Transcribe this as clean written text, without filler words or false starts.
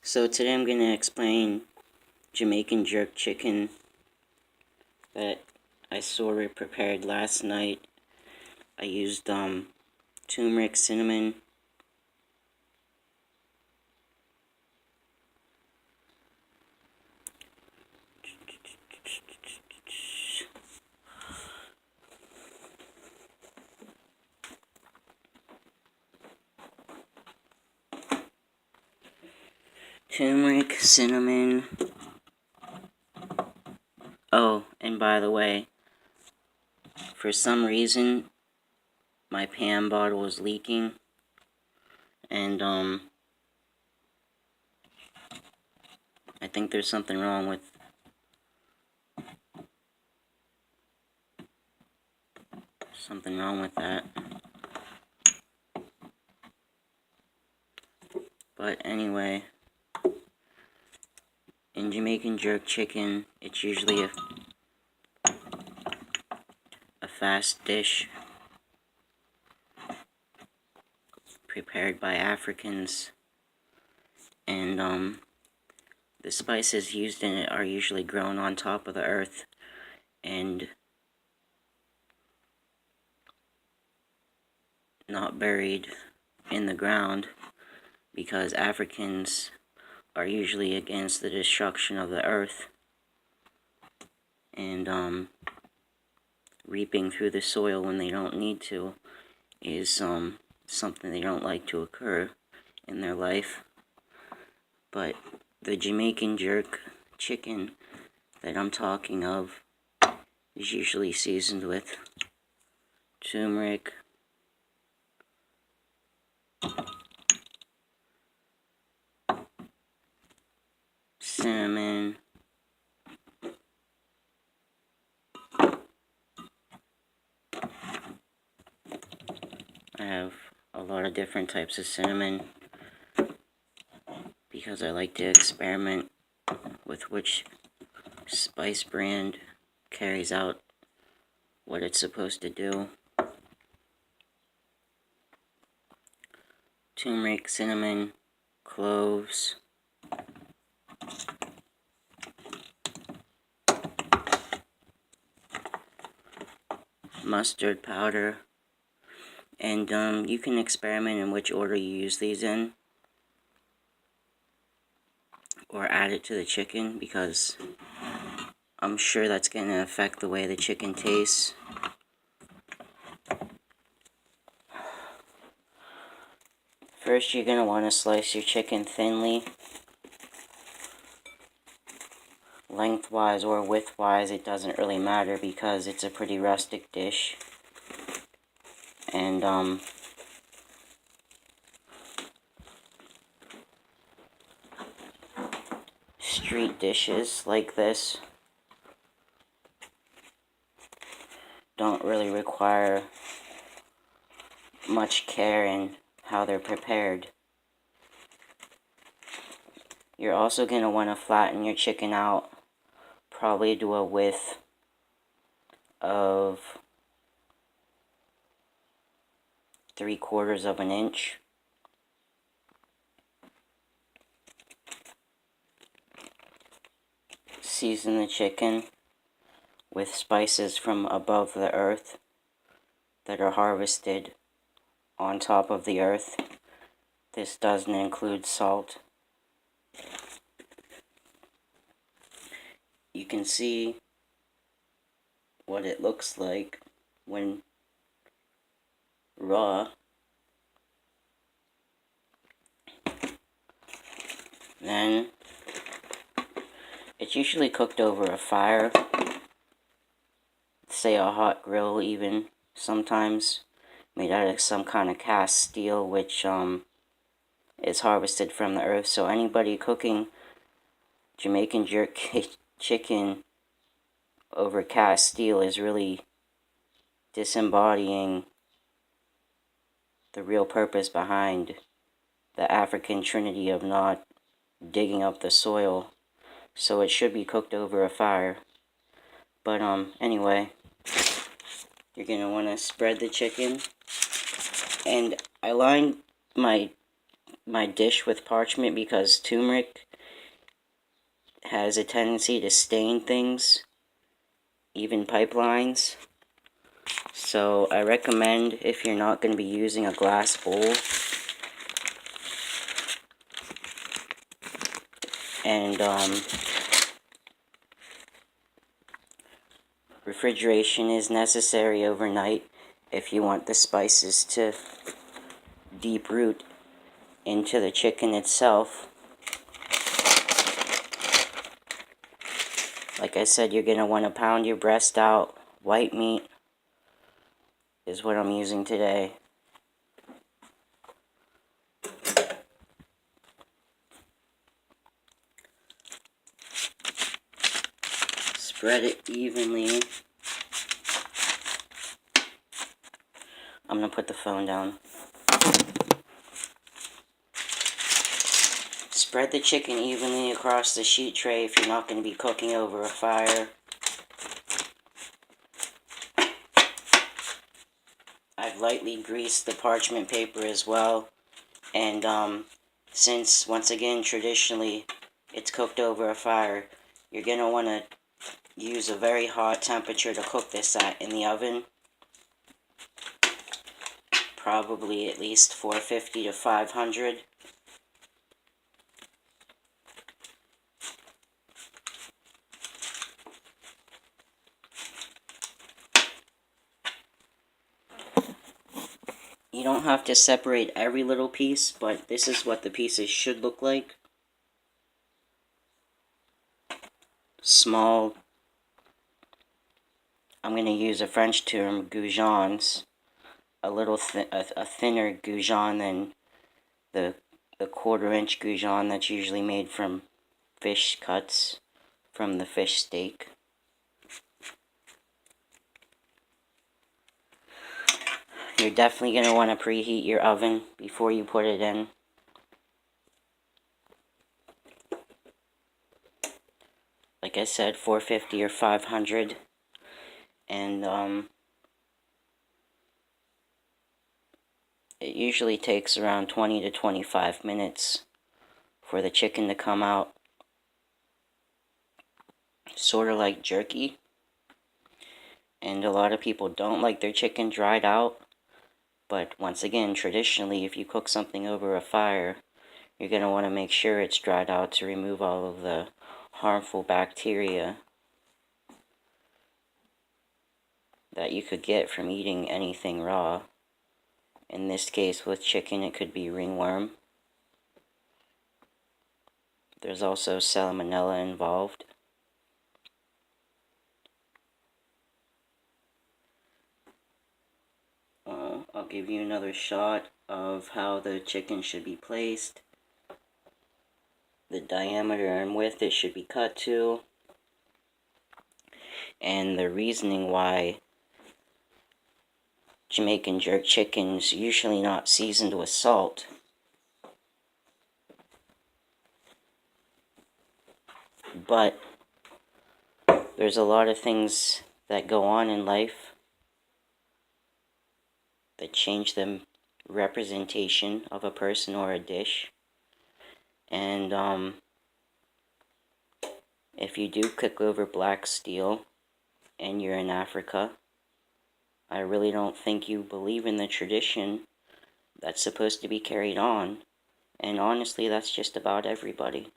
So today I'm going to explain Jamaican jerk chicken that I sort of prepared last night. I used turmeric, cinnamon, turmeric, cinnamon. Oh, and by the way, for some reason my pan bottle is leaking, and I think there's something wrong with that. But anyway, in Jamaican jerk chicken, it's usually a fast dish prepared by Africans, and the spices used in it are usually grown on top of the earth and not buried in the ground, because Africans are usually against the destruction of the earth and reaping through the soil when they don't need to is something they don't like to occur in their life. But the Jamaican jerk chicken that I'm talking of is usually seasoned with turmeric, cinnamon, I have a lot of different types of cinnamon because I like to experiment with which spice brand carries out what it's supposed to do. Turmeric, cinnamon, cloves, mustard powder, and you can experiment in which order you use these in, or add it to the chicken, because I'm sure that's going to affect the way the chicken tastes. First, you're going to want to slice your chicken thinly, lengthwise or widthwise, it doesn't really matter because it's a pretty rustic dish. And street dishes like this don't really require much care in how they're prepared. You're also going to want to flatten your chicken out, probably to a width of 3/4 of an inch. Season the chicken with spices from above the earth that are harvested on top of the earth. This doesn't include salt. You can see what it looks like when raw. Then it's usually cooked over a fire, say a hot grill even, sometimes made out of some kind of cast steel, which is harvested from the earth. So anybody cooking Jamaican jerk chicken over cast steel is really disembodying the real purpose behind the African trinity of not digging up the soil. So it should be cooked over a fire. But anyway, you're going to want to spread the chicken. And I lined my my dish with parchment because turmeric has a tendency to stain things, even pipelines. So I recommend, if you're not going to be using a glass bowl, and refrigeration is necessary overnight if you want the spices to deep root into the chicken itself. Like I said, you're going to want to pound your breast out. White meat is what I'm using today. Spread it evenly. I'm going to put the phone down. Spread the chicken evenly across the sheet tray if you're not going to be cooking over a fire. I've lightly greased the parchment paper as well. And since, once again, traditionally it's cooked over a fire, you're going to want to use a very hot temperature to cook this at in the oven. Probably at least 450 to 500. You don't have to separate every little piece, but this is what the pieces should look like. Small. I'm going to use a French term, goujons. A little a thinner goujon than the quarter-inch goujon that's usually made from fish cuts from the fish steak. You're definitely going to want to preheat your oven before you put it in. Like I said, 450 or 500. And it usually takes around 20 to 25 minutes for the chicken to come out sort of like jerky. And a lot of people don't like their chicken dried out. But once again, traditionally, if you cook something over a fire, you're going to want to make sure it's dried out to remove all of the harmful bacteria that you could get from eating anything raw. In this case, with chicken, it could be ringworm. There's also salmonella involved. I'll give you another shot of how the chicken should be placed. The diameter and width it should be cut to. And the reasoning why Jamaican jerk chicken's usually not seasoned with salt. But there's a lot of things that go on in life that change the representation of a person or a dish. And if you do cook over black steel and you're in Africa, I really don't think you believe in the tradition that's supposed to be carried on. And honestly, that's just about everybody.